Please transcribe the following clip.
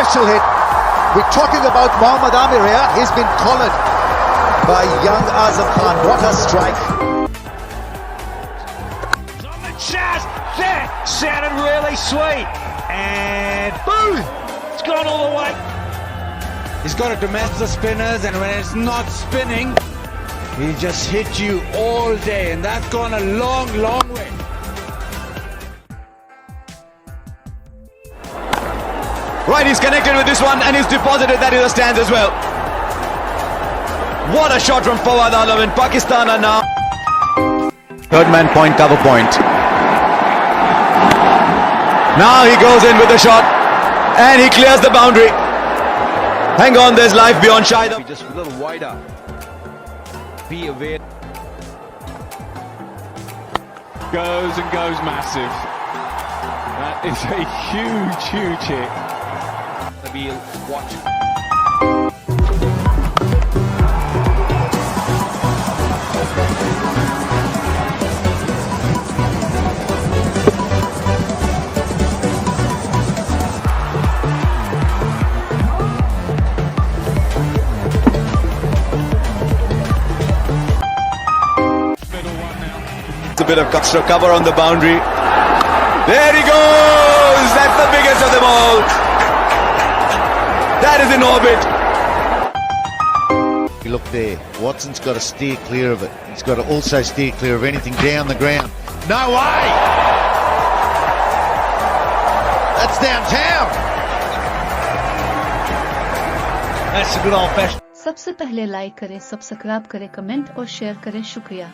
special hit. We're talking about Mohammad Amir here. He's been collared by young Azam Khan. What a strike. On the chest. That sounded really sweet. And boom! It's gone all the way. He's got to domestic the spinners, and when it's not spinning, he just hit you all day, and that's gone a long, long way. Right, he's connected with this one and he's deposited that in the stands as well. What a shot from Fawad Alam, and Pakistan are now third man point, cover point. Now he goes in with the shot and he clears the boundary. Hang on, there's life beyond Shahid. Just a little wider. Be aware. Goes and goes massive. That is a huge, huge hit. Maybe watch. A bit of extra cover on the boundary. There he goes! That's the biggest of them all. That is in orbit. Look there. Watson's got to steer clear of it. He's got to also steer clear of anything down the ground. No way! That's downtown. That's a good old fashioned. सबसे पहले like करें, subscribe करें, comment और share करें। शुक्रिया।